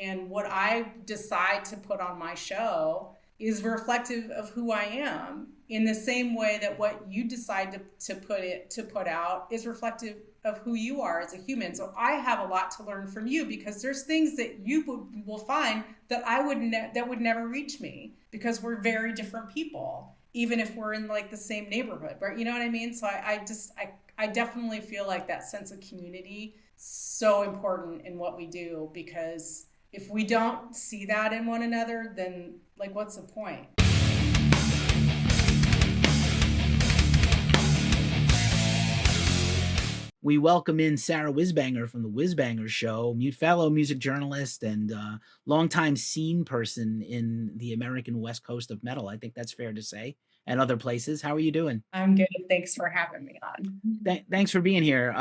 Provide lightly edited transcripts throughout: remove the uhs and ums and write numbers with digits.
And what I decide to put on my show is reflective of who I am, in the same way that what you decide to put out is reflective of who you are as a human. So I have a lot to learn from you, because there's things that will find that that would never reach me, because we're very different people, even if we're in like the same neighborhood, right? You know what I mean? So I definitely feel like that sense of community so important in what we do, because if we don't see that in one another, then like, what's the point? We welcome in Sara Whizbanger from the Whizbanger Show, fellow music journalist and longtime scene person in the American West Coast of metal. I think that's fair to say, and other places. How are you doing? I'm good. Thanks for having me on. Thanks for being here.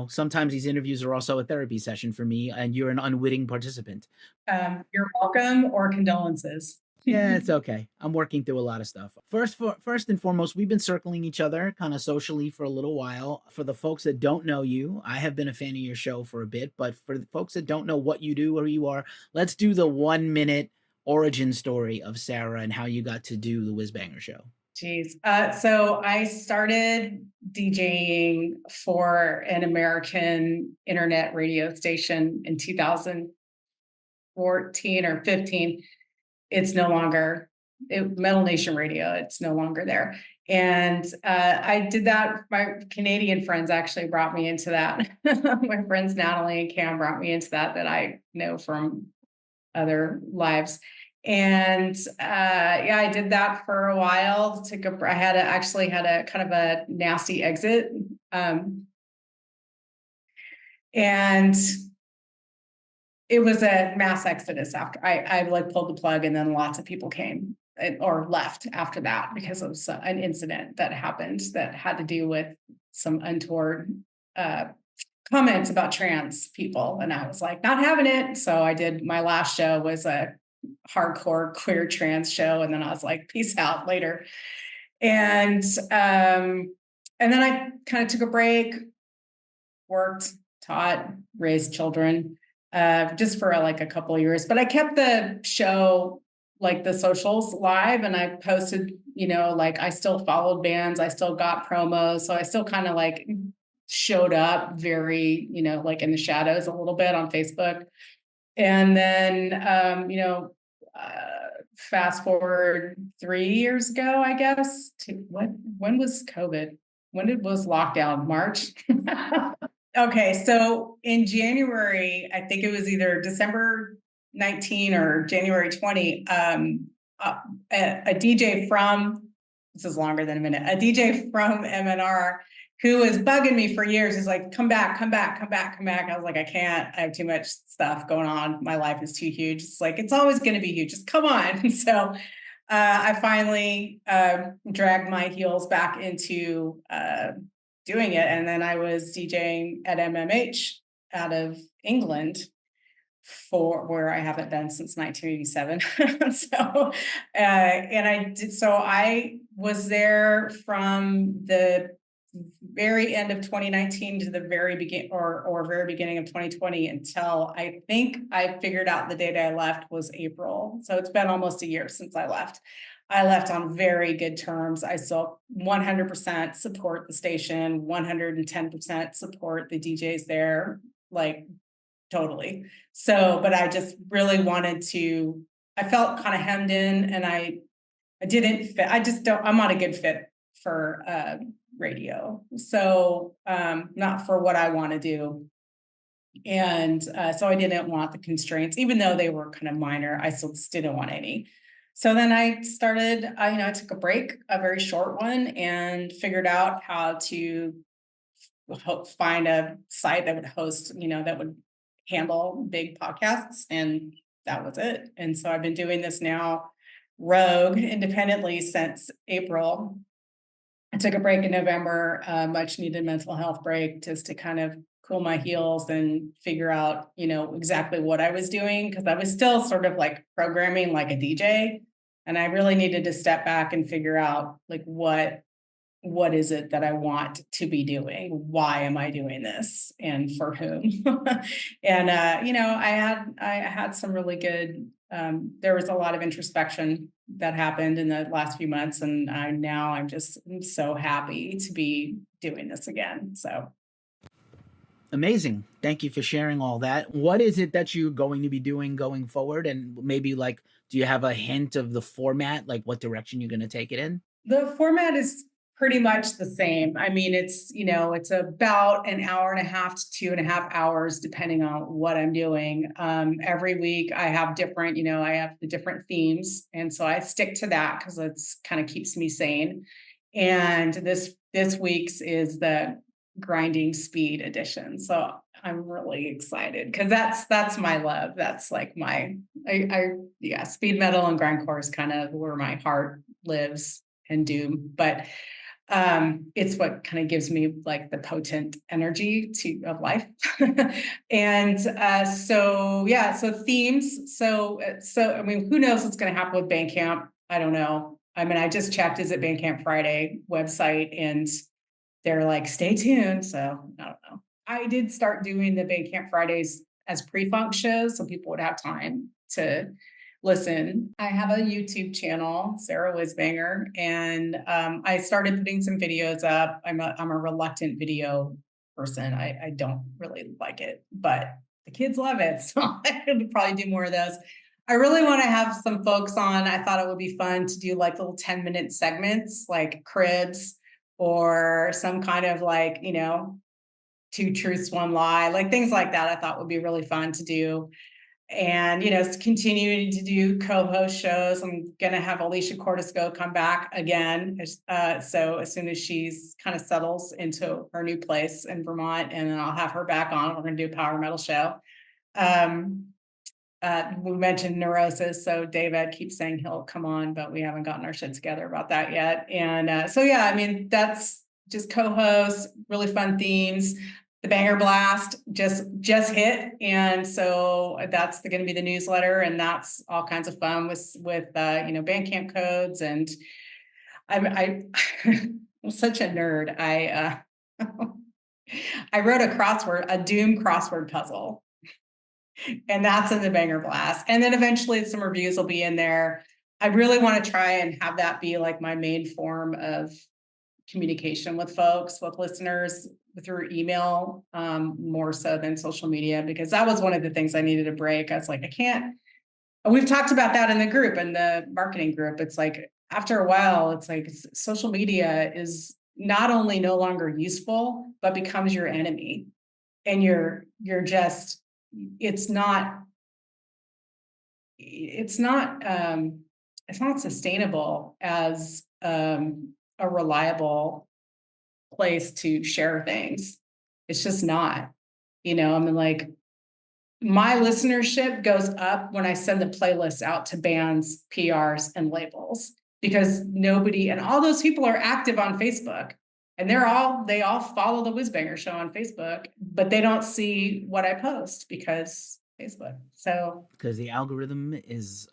Sometimes these interviews are also a therapy session for me, and you're an unwitting participant. You're welcome, or condolences. Yeah, it's okay. I'm working through a lot of stuff. First and foremost, we've been circling each other kind of socially for a little while. For the folks that don't know you, I have been a fan of your show for a bit, but for the folks that don't know what you do or who you are, let's do the 1 minute origin story of Sara and how you got to do the Whizbanger show. Geez. So I started DJing for an American internet radio station in 2014 or 15. It's no longer Metal Nation Radio. It's no longer there. And I did that. My Canadian friends actually brought me into that. My friends Natalie and Cam brought me into that I know from other lives. And yeah, I did that for a while. I actually had a kind of a nasty exit. And it was a mass exodus after I like pulled the plug, and then lots of people came or left after that, because of an incident that happened that had to do with some untoward comments about trans people. And I was like, not having it. So I did, my last show was a hardcore queer trans show. And then I was like, peace out later. And then I kind of took a break, worked, taught, raised children, just for like a couple of years. But I kept the show, like the socials, live, and I posted, like I still followed bands, I still got promos. So I still kind of like showed up very, like in the shadows a little bit on Facebook. And then, fast forward 3 years ago, I guess, to when was COVID? Was lockdown? March? Okay, so in January, I think it was either December 19 or January 20, a DJ from, this is longer than a minute, a DJ from MNR who was bugging me for years. He's like, come back, come back, come back, come back. I was like, I can't, I have too much stuff going on. My life is too huge. It's like, it's always going to be huge. Just come on. So I finally dragged my heels back into doing it. And then I was DJing at MMH out of England, for where I haven't been since 1987. So I was there from the very end of 2019 to the very very beginning of 2020, until I think I figured out the date I left was April. So it's been almost a year since I left. I left on very good terms. I still 100% support the station, 110% support the DJs there, like totally. So, but I just really I felt kind of hemmed in, and I didn't fit. I'm not a good fit for radio. So, not for what I want to do. And so I didn't want the constraints, even though they were kind of minor. I still just didn't want any. So then I started, I took a break, a very short one, and figured out how to find a site that would host, that would handle big podcasts. And that was it. And so I've been doing this now rogue independently since April. I took a break in November, much needed mental health break, just to kind of cool my heels and figure out, exactly what I was doing, because I was still sort of like programming like a DJ. And I really needed to step back and figure out like what what is it that I want to be doing? Why am I doing this? And for whom? And I had some really good there was a lot of introspection that happened in the last few months. And I'm so happy to be doing this again. So Amazing. Thank you for sharing all that. What is it that you're going to be doing going forward? And maybe like, do you have a hint of the format, like what direction you're going to take it in? the format is pretty much the same. I mean, it's about an hour and a half to 2.5 hours, depending on what I'm doing. Every week I have I have the different themes. And so I stick to that because it's kind of keeps me sane. And this week's is the grinding speed edition. So I'm really excited because that's my love. That's like yeah, speed metal and grindcore is kind of where my heart lives and doom, but it's what kind of gives me like the potent energy of life. And so yeah, so themes. So I mean, who knows what's going to happen with Bandcamp? I don't know. I mean, I just checked, is it Bandcamp Friday website, and they're like, stay tuned. So I don't know. I did start doing the Bandcamp Fridays as pre-funk shows so people would have time to listen. I have a YouTube channel, Sara Whizbanger, and I started putting some videos up. I'm a reluctant video person. I don't really like it, but the kids love it. So I would probably do more of those. I really want to have some folks on. I thought it would be fun to do like little 10-minute segments like cribs or some kind of like, two truths, one lie, like things like that. I thought would be really fun to do. And, continuing to do co-host shows. I'm going to have Alicia Cordisco come back again. So as soon as she's kind of settles into her new place in Vermont, and then I'll have her back on, we're going to do a power metal show. We mentioned Neurosis, so David keeps saying he'll come on, but we haven't gotten our shit together about that yet. And so yeah, I mean, that's just co-host, really fun themes. The Banger Blast just hit, and so that's going to be the newsletter, and that's all kinds of fun with Bandcamp codes. And I'm such a nerd. I wrote a Doom crossword puzzle, and that's in the Banger Blast. And then eventually some reviews will be in there. I really want to try and have that be like my main form of communication with folks, with listeners, through email, more so than social media, because that was one of the things I needed to break. I was like, I can't. We've talked about that in the group, in the marketing group. It's like after a while, it's like social media is not only no longer useful, but becomes your enemy. And you're just, it's not sustainable as a reliable place to share things. It's just not, I mean, like my listenership goes up when I send the playlists out to bands, PRs, and labels, because all those people are active on Facebook, and they all follow the Whizbanger show on Facebook, but they don't see what I post because Facebook. So because the algorithm is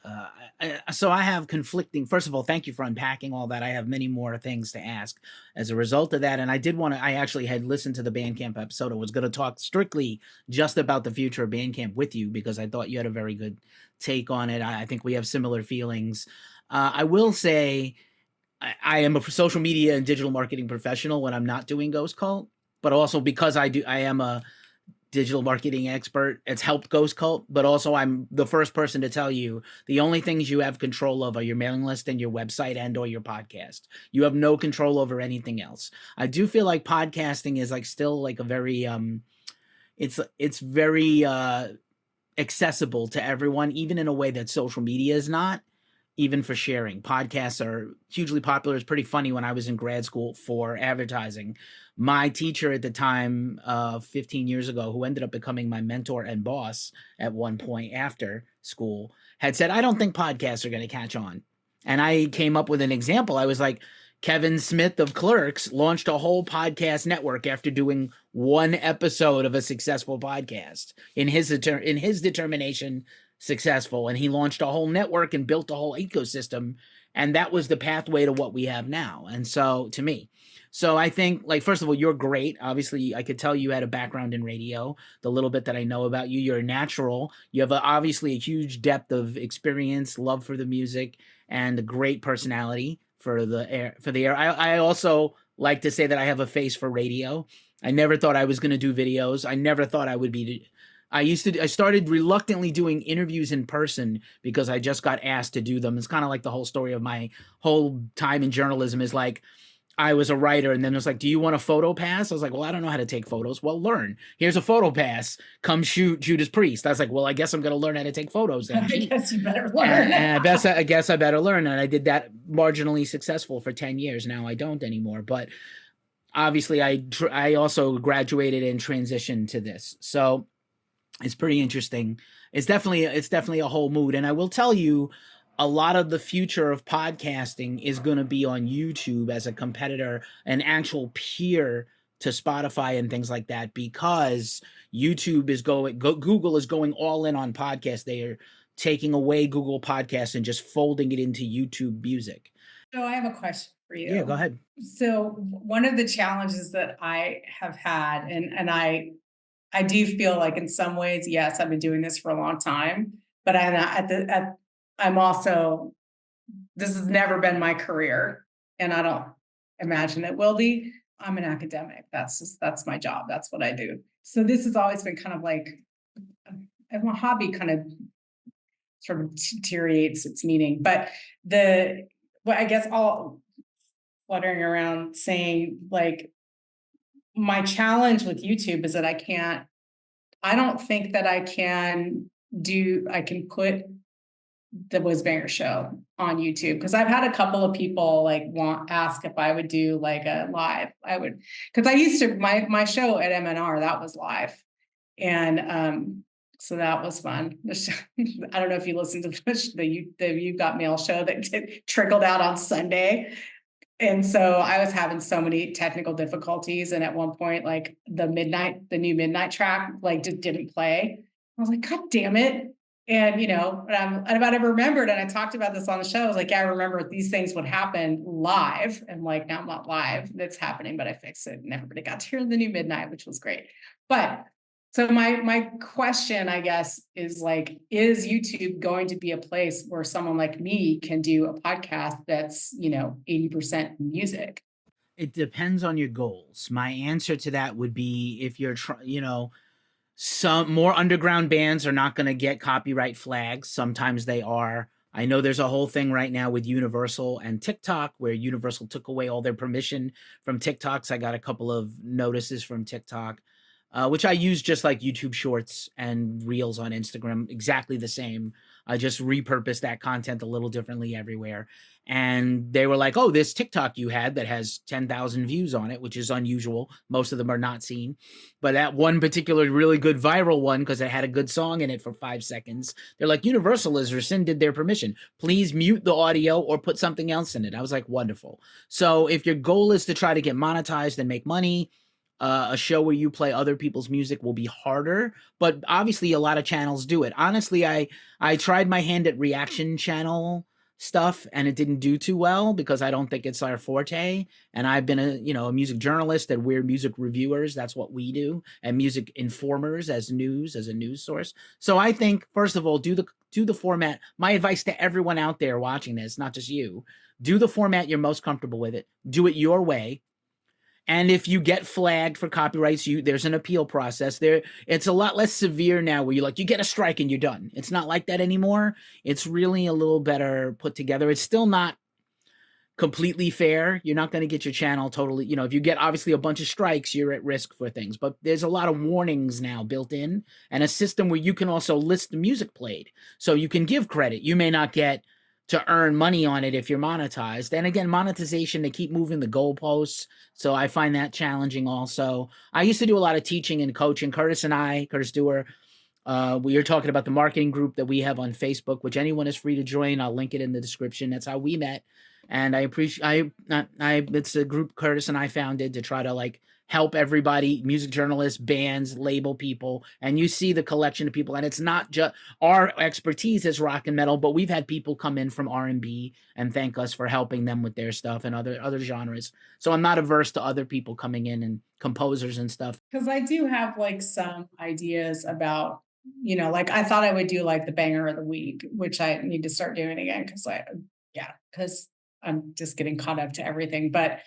so I have conflicting. First of all, thank you for unpacking all that. I have many more things to ask as a result of that, and I actually had listened to the Bandcamp episode. I was going to talk strictly just about the future of Bandcamp with you because I thought you had a very good take on it. I think we have similar feelings. I will say I am a social media and digital marketing professional when I'm not doing Ghost Cult, but also because I am a digital marketing expert. It's helped Ghost Cult, but also I'm the first person to tell you the only things you have control of are your mailing list and your website and or your podcast. You have no control over anything else. I do feel like podcasting is like still like a very it's very accessible to everyone, even in a way that social media is not. Even for sharing, podcasts are hugely popular. It's pretty funny. When I was in grad school for advertising, my teacher at the time, 15 years ago, who ended up becoming my mentor and boss at one point after school, had said, I don't think podcasts are going to catch on. And I came up with an example. I was like, Kevin Smith of Clerks launched a whole podcast network after doing one episode of a successful podcast. In his determination, successful, and he launched a whole network and built a whole ecosystem, and that was the pathway to what we have now. And so to me, So I think, like, first of all, you're great. Obviously, I could tell you had a background in radio. The little bit that I know about you, you're a natural. You have obviously a huge depth of experience, love for the music, and a great personality for the air. For the air, I also like to say that I have a face for radio. I never thought I was going to do videos. I never thought I would be. I started reluctantly doing interviews in person because I just got asked to do them. It's kind of like the whole story of my whole time in journalism is like, I was a writer, and then it's like, do you want a photo pass? I was like, well, I don't know how to take photos. Well, learn. Here's a photo pass. Come shoot Judas Priest. I was like, well, I guess I'm going to learn how to take photos then. I guess you better learn. And I guess I better learn. And I did that marginally successful for 10 years. Now I don't anymore. But obviously, I also graduated and transitioned to this. So it's pretty interesting. It's definitely a whole mood. And I will tell you, a lot of the future of podcasting is going to be on YouTube as a competitor, an actual peer to Spotify and things like that, because YouTube is Google is going all in on podcasts. They are taking away Google Podcasts and just folding it into YouTube Music. So I have a question for you. Yeah, go ahead. So one of the challenges that I have had, and I do feel like in some ways, yes, I've been doing this for a long time, but I'm also, this has never been my career, and I don't imagine it will be. I'm an academic. That's my job. That's what I do. So this has always been kind of like my hobby kind of sort of deteriorates its meaning. But I guess all fluttering around saying, like, my challenge with YouTube is that I don't think that I can put the Whizbanger show on YouTube, because I've had a couple of people like ask if I would do like a live. Because I used to, my show at MNR, that was live. And so that was fun. I don't know if you listened to the You Got Mail show that trickled out on Sunday. And so I was having so many technical difficulties. And at one point, like the new midnight track, like just didn't play. I was like, God damn it. And, and I remembered, and I talked about this on the show. I was like, yeah, I remember these things would happen live. And like, now I'm not live, that's happening, but I fixed it and everybody got to hear the new midnight, which was great. But so my question, I guess, is like, is YouTube going to be a place where someone like me can do a podcast that's, 80% music? It depends on your goals. My answer to that would be, if you're some more underground bands are not going to get copyright flags. Sometimes they are. I know there's a whole thing right now with Universal and TikTok where Universal took away all their permission from TikToks. I got a couple of notices from TikTok, which I use just like YouTube Shorts and Reels on Instagram, exactly the same. I just repurpose that content a little differently everywhere. And they were like, oh, this TikTok you had that has 10,000 views on it, which is unusual. Most of them are not seen. But that one particular really good viral one, because it had a good song in it for 5 seconds, they're like, Universal has rescinded their permission. Please mute the audio or put something else in it. I was like, wonderful. So if your goal is to try to get monetized and make money, a show where you play other people's music will be harder, but obviously a lot of channels do it. Honestly, I tried my hand at reaction channel stuff and it didn't do too well because I don't think it's our forte. And I've been a music journalist, and we're music reviewers. That's what we do, and music informers as a news source. So I think, first of all, do the format. My advice to everyone out there watching this, not just you, do the format you're most comfortable with it. Do it your way. And if you get flagged for copyrights, there's an appeal process. It's a lot less severe now, where you get a strike and you're done. It's not like that anymore. It's really a little better put together. It's still not completely fair. You're not going to get your channel totally, if you get obviously a bunch of strikes, you're at risk for things. But there's a lot of warnings now built in, and a system where you can also list the music played. So you can give credit. You may not get to earn money on it if you're monetized. And again, monetization, they keep moving the goalposts. So I find that challenging also. I used to do a lot of teaching and coaching. Curtis Dewar, we are talking about the marketing group that we have on Facebook, which anyone is free to join. I'll link it in the description. That's how we met. And I appreciate, it's a group Curtis and I founded to try to help everybody, music journalists, bands, label people, and you see the collection of people. And it's not just our expertise is rock and metal, but we've had people come in from R&B and thank us for helping them with their stuff and other genres. So I'm not averse to other people coming in and composers and stuff. Because I do have like some ideas about, like I thought I would do like the banger of the week, which I need to start doing again because I'm just getting caught up to everything. But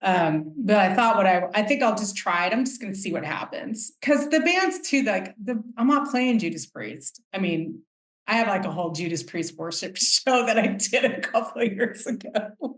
I thought I think I'll just try it. I'm just gonna see what happens. Cause the bands too, like I'm not playing Judas Priest. I mean, I have like a whole Judas Priest worship show that I did a couple of years ago.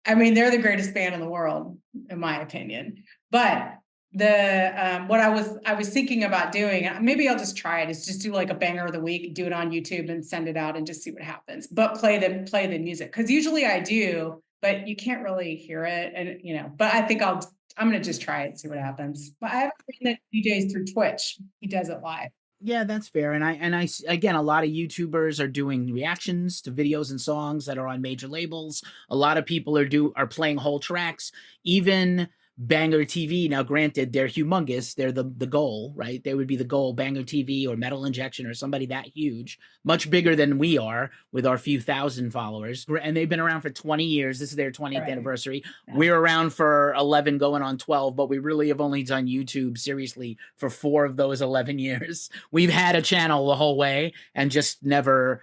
I mean, they're the greatest band in the world, in my opinion. But what I was thinking about doing, maybe I'll just try it, is just do like a banger of the week, do it on YouTube and send it out and just see what happens. But play the music. Because usually I do, but you can't really hear it. And but I think I'm gonna just try it and see what happens. But I have a friend that DJs through Twitch. He does it live. Yeah, that's fair. Again, a lot of YouTubers are doing reactions to videos and songs that are on major labels. A lot of people are playing whole tracks. Even Banger TV. Now, granted, they're humongous. They're the goal, right? They would be the goal. Banger TV or Metal Injection or somebody that huge, much bigger than we are with our few thousand followers. And they've been around for 20 years. This is their 20th anniversary. Yeah. We're around for 11, going on 12, but we really have only done YouTube seriously for 4 of those 11 years. We've had a channel the whole way and just never,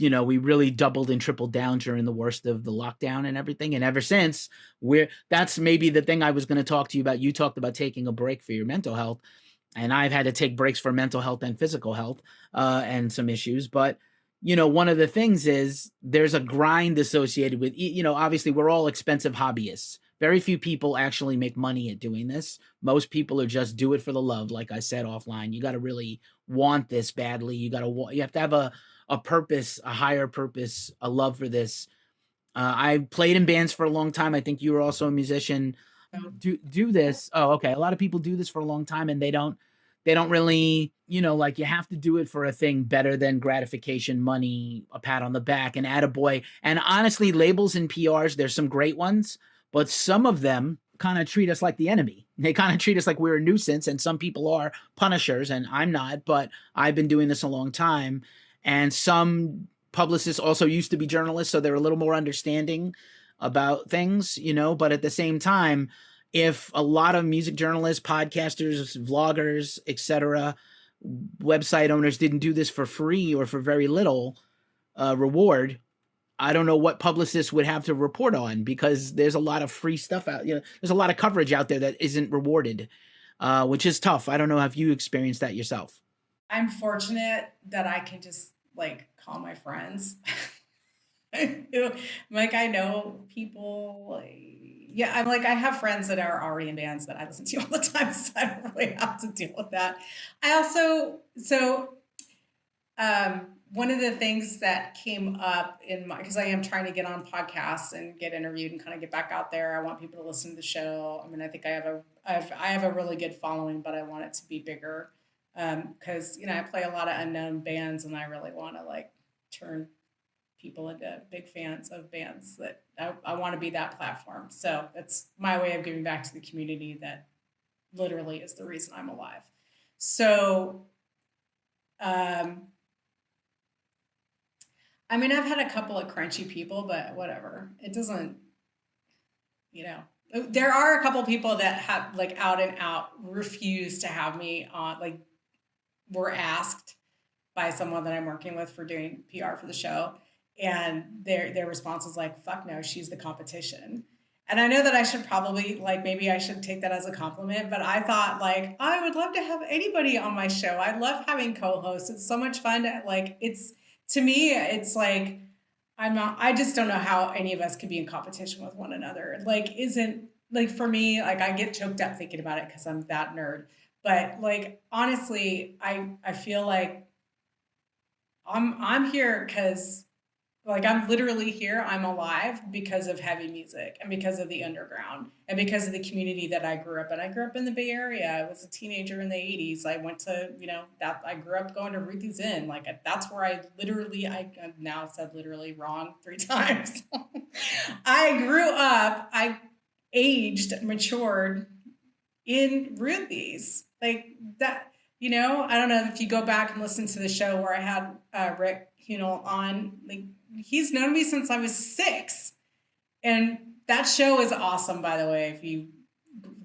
we really doubled and tripled down during the worst of the lockdown and everything. And ever since, that's maybe the thing I was going to talk to you about. You talked about taking a break for your mental health, and I've had to take breaks for mental health and physical health and some issues. But, one of the things is there's a grind associated with, obviously we're all expensive hobbyists. Very few people actually make money at doing this. Most people are just do it for the love. Like I said offline, you got to really want this badly. You have to have a purpose, a higher purpose, a love for this. I played in bands for a long time. I think you were also a musician. Do this. Oh, okay. A lot of people do this for a long time and they don't really, like you have to do it for a thing better than gratification, money, a pat on the back, and attaboy. And honestly, labels and PRs, there's some great ones, but some of them kind of treat us like the enemy. They kind of treat us like we're a nuisance, and some people are punishers, and I'm not, but I've been doing this a long time. And some publicists also used to be journalists, so they're a little more understanding about things, but at the same time, if a lot of music journalists, podcasters, vloggers, etc., website owners didn't do this for free or for very little reward, I don't know what publicists would have to report on, because there's a lot of free stuff out. There's a lot of coverage out there that isn't rewarded, which is tough. I don't know if you experienced that yourself. I'm fortunate that I can just like call my friends. Like I know people. I'm like, I have friends that are already in bands that I listen to all the time, so I don't really have to deal with that. I also one of the things that came up because I am trying to get on podcasts and get interviewed and kind of get back out there. I want people to listen to the show. I mean, I think I have a really good following, but I want it to be bigger. Because I play a lot of unknown bands, and I really want to like turn people into big fans of bands that I want to be that platform. So that's my way of giving back to the community that literally is the reason I'm alive. So, I mean, I've had a couple of crunchy people, but whatever. It doesn't, there are a couple of people that have like out and out refused to have me on, like, were asked by someone that I'm working with for doing PR for the show. And their response was like, fuck no, she's the competition. And I know that I should probably, like, maybe I should take that as a compliment, but I thought, like, I would love to have anybody on my show. I love having co-hosts. It's so much fun. To me, it's like, I just don't know how any of us could be in competition with one another. For me, like, I get choked up thinking about it because I'm that nerd. But like, honestly, I feel like I'm here because, like, I'm literally here. I'm alive because of heavy music and because of the underground and because of the community that I grew up in. I grew up in the Bay Area. I was a teenager in the 80s. I went to, I grew up going to Ruthie's Inn. Like, that's where I now said literally wrong 3 times. I grew up, I aged, matured in Ruthie's. Like that, I don't know if you go back and listen to the show where I had Rick Hunel on, like he's known me since I was 6. And that show is awesome, by the way. If you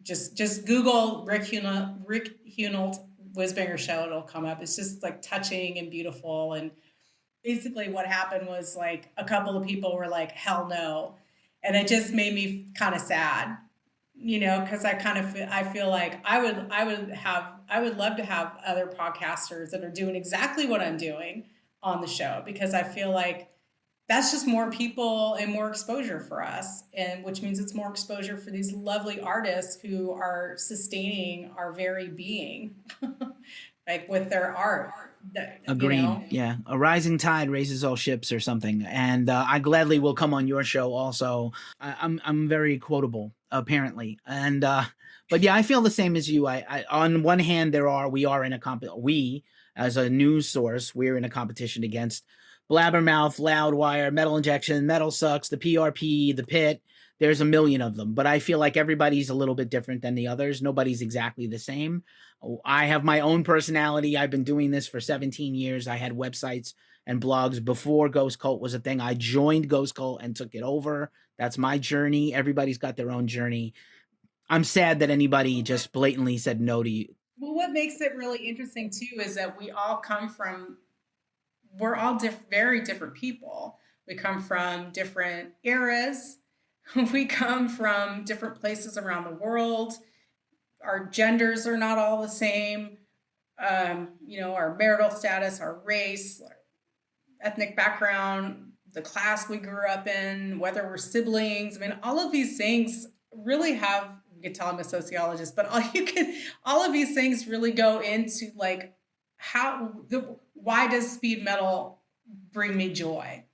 just Google Rick Hunel Whizbanger show, it'll come up. It's just like touching and beautiful. And basically what happened was like a couple of people were like, hell no. And it just made me kind of sad, because I feel like I would love to have other podcasters that are doing exactly what I'm doing on the show, because I feel like that's just more people and more exposure for us, and which means it's more exposure for these lovely artists who are sustaining our very being like with their art. Agreed. Yeah, a rising tide raises all ships, or something. And I gladly will come on your show also. I'm very quotable, apparently. And but yeah, I feel the same as you. I on one hand, we are in a we as a news source, we're in a competition against Blabbermouth, Loudwire, Metal Injection, Metal Sucks, the PRP, the Pit. There's a million of them, but I feel like everybody's a little bit different than the others. Nobody's exactly the same. I have my own personality. I've been doing this for 17 years. I had websites and blogs before Ghost Cult was a thing. I joined Ghost Cult and took it over. That's my journey. Everybody's got their own journey. I'm sad that anybody just blatantly said no to you. Well, what makes it really interesting too is that we're all very different people. We come from different eras. We come from different places around the world. Our genders are not all the same. Our marital status, our race, our ethnic background, the class we grew up in, whether we're siblings. I mean, all of these things really have, you could tell I'm a sociologist, but all of these things really go into like why does speed metal bring me joy?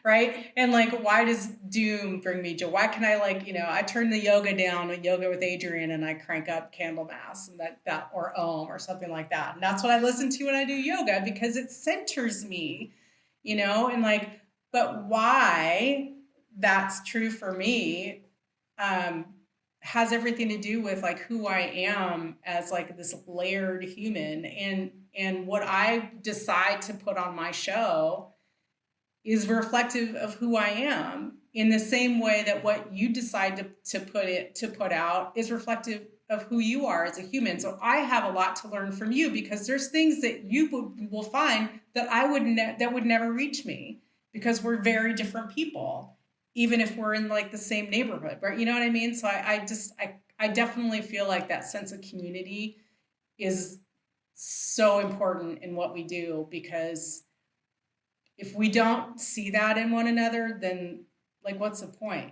Right? And like, why does doom bring me joy? Why can I I turn the yoga down with Yoga with Adrian and I crank up Candlemass and that or Om or something like that. And that's what I listen to when I do yoga, because it centers me, and like, but why that's true for me has everything to do with like who I am as like this layered human, and what I decide to put on my show is reflective of who I am, in the same way that what you decide to put out is reflective of who you are as a human. So I have a lot to learn from you, because there's things that you will find that that would never reach me, because we're very different people, even if we're in like the same neighborhood, right? You know what I mean? So I definitely feel like that sense of community is so important in what we do, because if we don't see that in one another, then like, what's the point?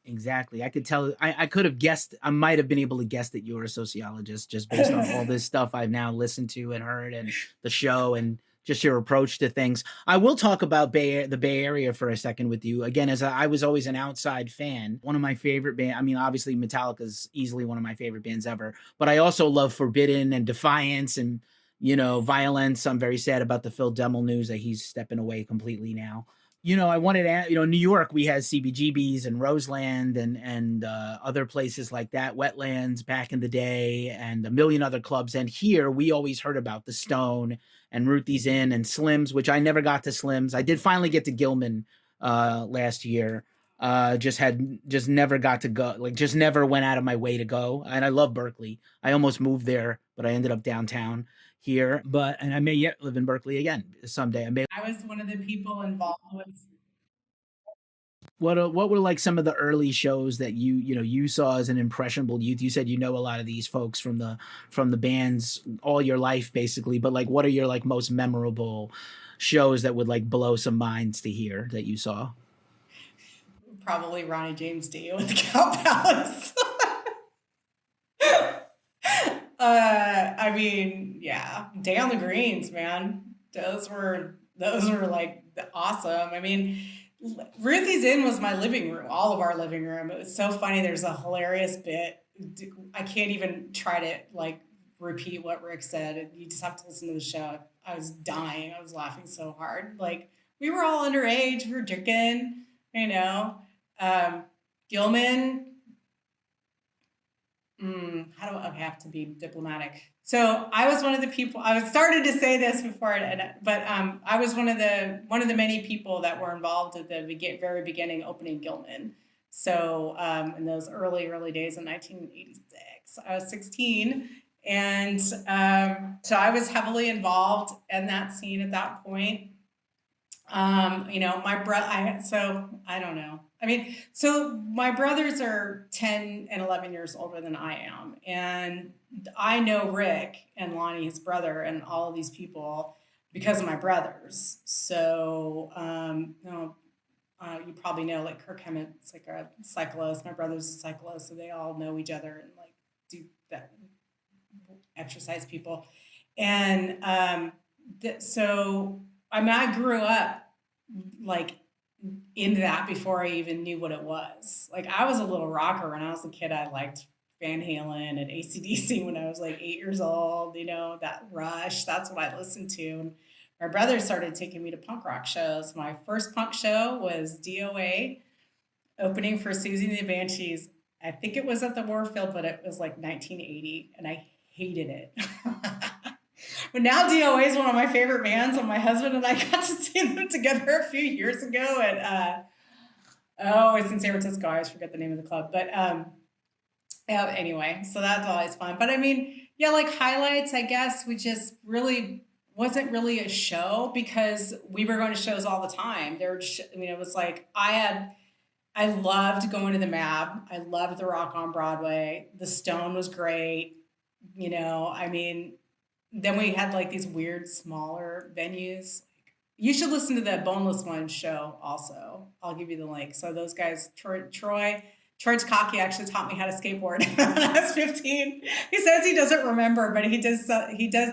Exactly. I could tell. I could have guessed. I might have been able to guess that you were a sociologist just based on all this stuff I've now listened to and heard, and the show, and just your approach to things. I will talk about the Bay Area for a second with you again, as I was always an outside fan. One of my favorite band. I mean, obviously Metallica is easily one of my favorite bands ever, but I also love Forbidden and Defiance and Violence. I'm very sad about the Phil Demmel news that he's stepping away completely now. I wanted to, New York, we had CBGBs and Roseland and other places like that, Wetlands back in the day, and a million other clubs. And here we always heard about the Stone and Ruthie's Inn and Slim's, which I never got to Slim's. I did finally get to Gilman last year. Just never got to go, like just never went out of my way to go. And I love Berkeley. I almost moved there, but I ended up downtown here. And I may yet live in Berkeley again someday. I was one of the people involved with. What were like some of the early shows that you saw as an impressionable youth? You said a lot of these folks from the bands all your life basically, but like what are your like most memorable shows that would like blow some minds to hear that you saw? Probably Ronnie James Dio with the Cow Palace. I mean, yeah, Day on the Greens, man. Those were like awesome. I mean, Ruthie's Inn was my living room, all of our living room. It was so funny. There's a hilarious bit. I can't even try to like repeat what Rick said. You just have to listen to the show. I was dying. I was laughing so hard. Like, we were all underage. We were drinking, Gilman. how do I have to be diplomatic? So I was one of the people. I was started to say this before, but I was one of the many people that were involved at the very beginning opening Gilman. So in those early days in 1986, I was 16, and so I was heavily involved in that scene at that point. My brother, so I don't know. I mean, so my brothers are 10 and 11 years older than I am. And I know Rick and Lonnie, his brother, and all of these people because of my brothers. So, you probably know, like, Kirk Hammett's like a cyclist. My brother's a cyclist. So they all know each other and like do that, exercise people. And so, I mean, I grew up like into that before I even knew what it was. Like I was a little rocker when I was a kid. I liked Van Halen and ACDC when I was like 8 years old, that Rush, that's what I listened to. And my brother started taking me to punk rock shows. My first punk show was DOA opening for Susie and the Banshees. I think it was at the Warfield, but it was like 1980 and I hated it. But now DOA is one of my favorite bands, and my husband and I got to see them together a few years ago. And it's in San Francisco. I always forget the name of the club, but yeah. Anyway, so that's always fun. But I mean, yeah, like highlights. I guess we just really wasn't really a show because we were going to shows all the time. It was like I loved going to the MAB. I loved the Rock on Broadway. The Stone was great. I mean, then we had like these weird smaller venues. You should listen to the Boneless One show also. I'll give you the link. So those guys, Troy Takaki actually taught me how to skateboard when I was 15. He says he doesn't remember, but he does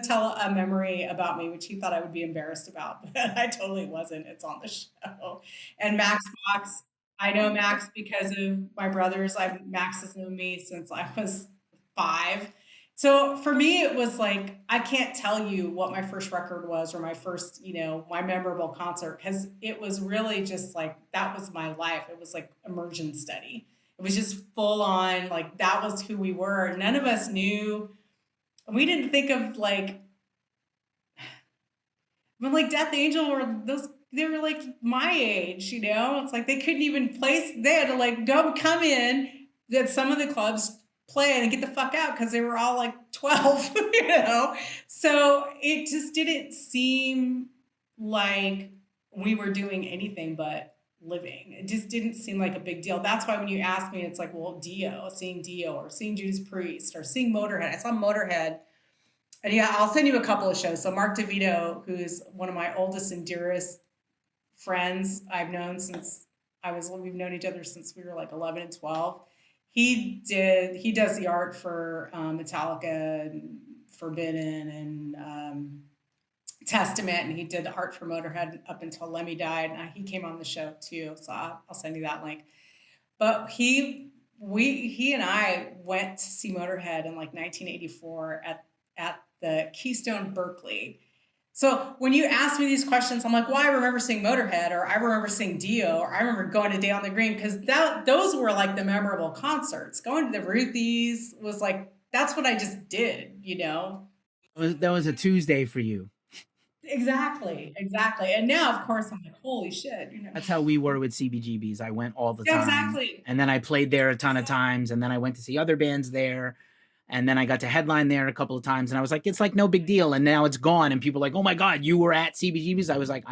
tell a memory about me, which he thought I would be embarrassed about, but I totally wasn't. It's on the show. And Max Fox, I know Max because of my brothers. Max has known me since I was 5. So for me, it was like, I can't tell you what my first record was or my first, my memorable concert, because it was really just like, that was my life. It was like immersion study. It was just full on, like, that was who we were. None of us knew. We didn't think of like, when like Death Angel they were like my age, It's like they couldn't even place, they had to like come in that some of the clubs play and get the fuck out because they were all like 12, So it just didn't seem like we were doing anything but living. It just didn't seem like a big deal. That's why when you ask me, it's like, well, seeing Dio or seeing Judas Priest or seeing Motorhead. I saw Motorhead. And yeah, I'll send you a couple of shows. So Mark DeVito, who's one of my oldest and dearest friends I've known we've known each other since we were like 11 and 12. He does the art for Metallica and Forbidden and Testament, and he did the art for Motorhead up until Lemmy died. And he came on the show too, so I'll send you that link. But he and I went to see Motorhead in like 1984 at the Keystone Berkeley. So when you ask me these questions, I'm like, well, I remember seeing Motorhead, or I remember seeing Dio, or I remember going to Day on the Green, because those were like the memorable concerts. Going to the Ruthies was like, that's what I just did, That was a Tuesday for you. Exactly. And now, of course, I'm like, holy shit, That's how we were with CBGBs. I went all the time. Exactly. And then I played there a ton of times, and then I went to see other bands there. And then I got to headline there a couple of times, and I was like, it's like no big deal. And now it's gone, and people are like, oh my God, you were at CBGB's? I was like,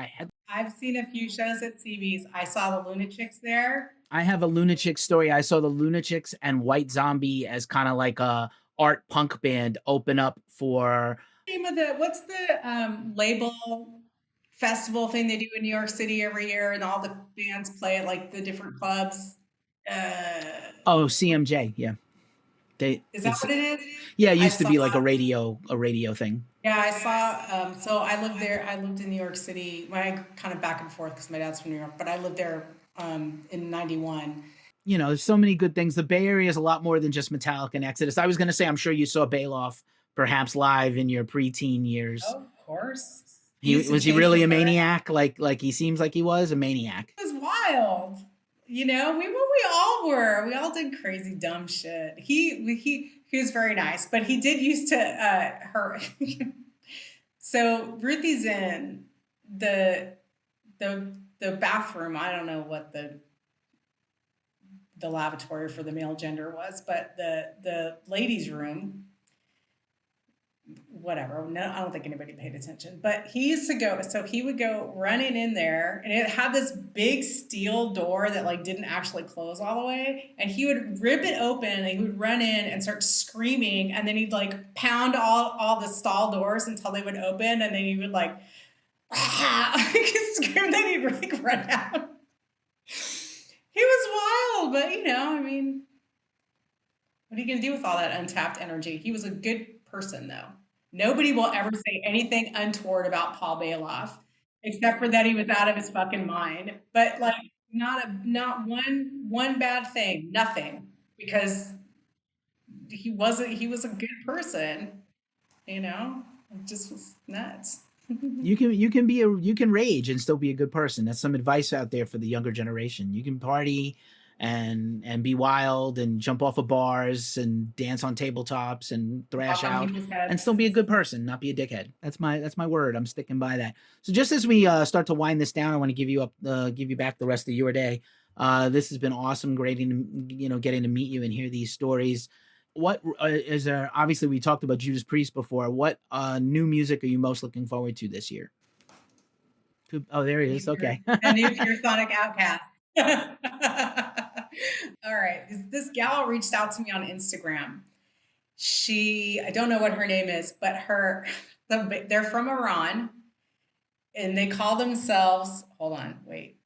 I've seen a few shows at CB's. I saw the Lunatics there. I have a Lunatics story. I saw the Lunatics and White Zombie as kind of like a art punk band open up for... What's the label festival thing they do in New York City every year, and all the bands play at like the different clubs? CMJ, yeah. Is that what it is? Yeah, it used to be like a radio thing. Yeah, I saw. So I lived there. I lived in New York City. I kind of back and forth because my dad's from New York, but I lived there in '91. There's so many good things. The Bay Area is a lot more than just Metallica and Exodus. I was going to say, I'm sure you saw Bailoff perhaps live in your preteen years. Oh, of course. Was he really a maniac? Like he seems like he was a maniac. It was wild. We all were. We all did crazy dumb shit. He He was very nice, but he did used to her. So Ruthie's in the the bathroom. I don't know what the lavatory for the male gender was, but the ladies' room, whatever. No, I don't think anybody paid attention. But he used to go, so he would go running in there, and it had this big steel door that like didn't actually close all the way. And he would rip it open, and he would run in and start screaming, and then he'd like pound all the stall doors until they would open, and then he would like scream, then he'd like run out. He was wild, but I mean, what are you gonna do with all that untapped energy? He was a good person, though. Nobody will ever say anything untoward about Paul Bailoff, except for that he was out of his fucking mind. But like, not one bad thing, nothing, because he was a good person, you know. It just was nuts. You can rage and still be a good person. That's some advice out there for the younger generation. You can party and be wild and jump off of bars and dance on tabletops and thrash Pop on out people's and heads. still be a good person, not be a dickhead. That's my word. I'm sticking by that. So just as we start to wind this down, I want to give you back the rest of your day. This has been awesome, great, getting to meet you and hear these stories. What is there? Obviously, we talked about Judas Priest before. What new music are you most looking forward to this year? Oh, there he is. Okay. The new Pure Sonic Outcast. All right. This gal reached out to me on Instagram. I don't know what her name is, but they're from Iran, and they call themselves, hold on, wait.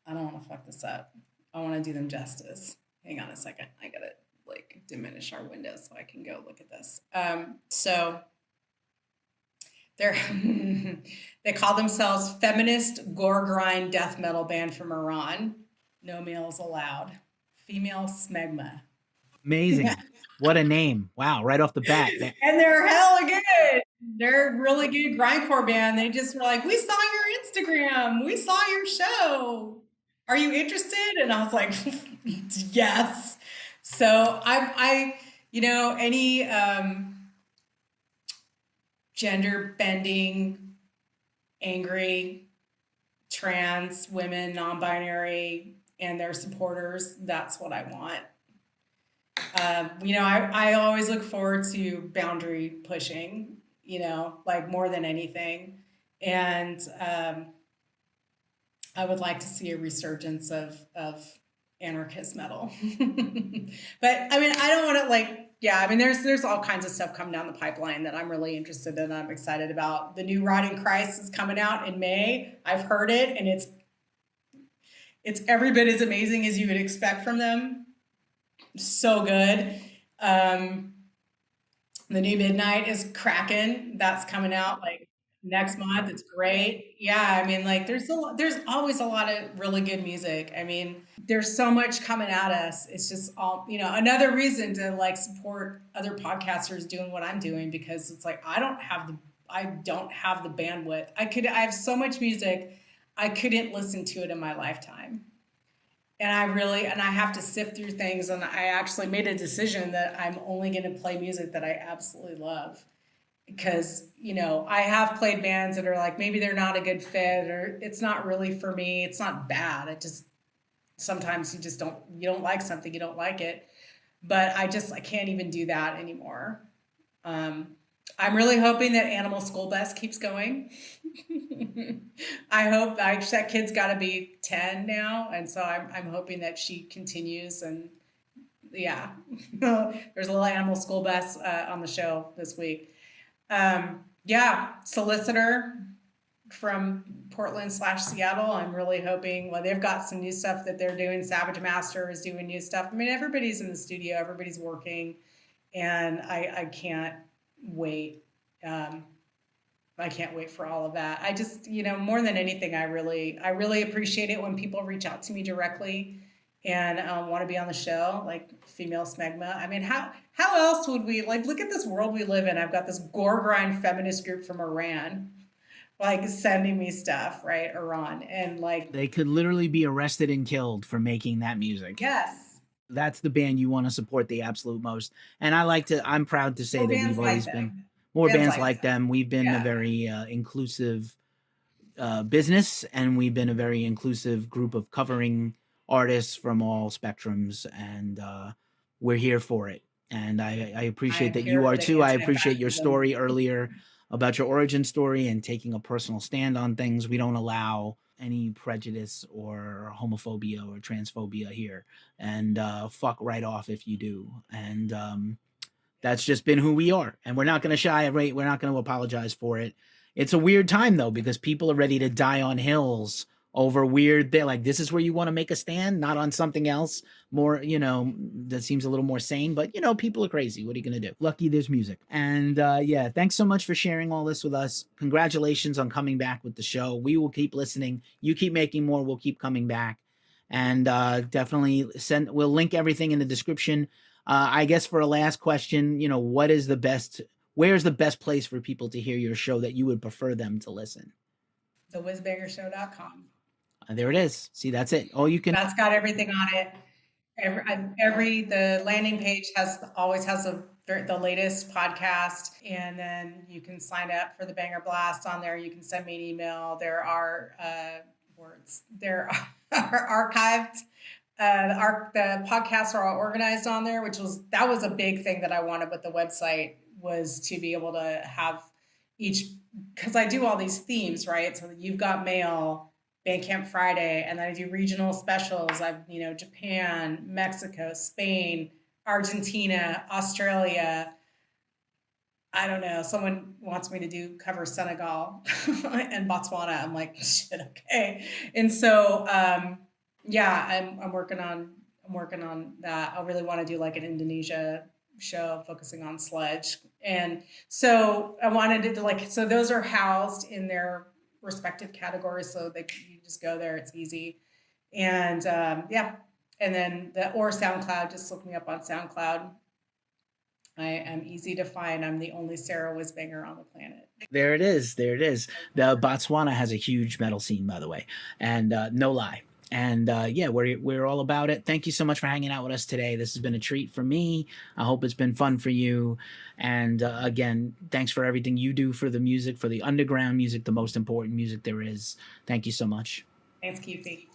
I don't want to fuck this up. I want to do them justice. Hang on a second. I got to like diminish our window so I can go look at this. So they're they call themselves Feminist Gore Grind Death Metal Band from Iran. No males allowed. Female smegma. Amazing. What a name. Wow. Right off the bat. And they're hella good. They're a really good grindcore band. They just were like, we saw your Instagram. We saw your show. Are you interested? And I was like, yes. So any gender bending, angry, trans women, non-binary, and their supporters, that's what I want. I always look forward to boundary pushing, like more than anything. And I would like to see a resurgence of anarchist metal. But I mean, I don't want to there's all kinds of stuff coming down the pipeline that I'm really interested in. I'm excited about. The new Rotting Christ is coming out in May. I've heard it, and it's every bit as amazing as you would expect from them. So good. The new Midnight is cracking. That's coming out like next month. It's great. Yeah, I mean, like there's always a lot of really good music. I mean, there's so much coming at us. It's just all, another reason to like support other podcasters doing what I'm doing, because it's like I don't have the bandwidth. I have so much music, I couldn't listen to it in my lifetime. And I have to sift through things, and I actually made a decision that I'm only going to play music that I absolutely love. Because, I have played bands that are like, maybe they're not a good fit, or it's not really for me. It's not bad. Sometimes you don't like something, you don't like it. But I can't even do that anymore. I'm really hoping that Animal School Bus keeps going. That kid's got to be 10 now, and so I'm hoping that she continues. And yeah, there's a little Animal School Bus on the show this week. Solicitor from Portland/Seattle. I'm really hoping. Well, they've got some new stuff that they're doing. Savage Master is doing new stuff. I mean, everybody's in the studio, everybody's working, and I can't wait. I can't wait for all of that. I just, more than anything, I really appreciate it when people reach out to me directly and want to be on the show, like Female Smegma. I mean, how else would we, like, look at this world we live in. I've got this gore grind feminist group from Iran, like, sending me stuff, right? Iran. And like, they could literally be arrested and killed for making that music. Yes. That's the band you want to support the absolute most. And I'm proud to say More that bands we've like always been them. more Bands bands like like them. them. We've been a Yeah. very inclusive business, and we've been a very inclusive group of covering artists from all spectrums, and we're here for it. And I appreciate I'm that you here are for the too. I appreciate your anti-fascism. story earlier about your origin story and taking a personal stand on things. We don't allow any prejudice or homophobia or transphobia here, and fuck right off if you do. And that's just been who we are, and we're not going to shy away. We're not going to apologize for it. It's a weird time though, because people are ready to die on hills over weird thing. Like, this is where you want to make a stand, not on something else more, that seems a little more sane. But people are crazy. What are you going to do? Lucky there's music. And yeah, thanks so much for sharing all this with us. Congratulations on coming back with the show. We will keep listening. You keep making more. We'll keep coming back. And definitely we'll link everything in the description. I guess for a last question, where's the best place for people to hear your show that you would prefer them to listen? TheWhizbangerShow.com. There it is. See, that's it. Oh, you can. That's got everything on it. The landing page always has the latest podcast, and then you can sign up for the Banger Blast on there. You can send me an email. There are words. There are archived. The podcasts are all organized on there, that was a big thing that I wanted with the website, was to be able to have each, because I do all these themes, right? So you've got mail, Bandcamp Friday, and then I do regional specials. I've, Japan, Mexico, Spain, Argentina, Australia. I don't know. Someone wants me to cover Senegal and Botswana. I'm like, shit, okay. And so, yeah, I'm working on that. I really want to do like an Indonesia show focusing on sludge. And so I wanted it to so those are housed in their respective categories. So you just go there, it's easy. And yeah. And then SoundCloud, just look me up on SoundCloud. I am easy to find. I'm the only Sara Whizbanger on the planet. There it is. There it is. The Botswana has a huge metal scene, by the way, and no lie. And yeah, we're all about it. Thank you so much for hanging out with us today. This has been a treat for me. I hope it's been fun for you. And again, thanks for everything you do for the music, for the underground music, the most important music there is. Thank you so much. Thanks, Keefy.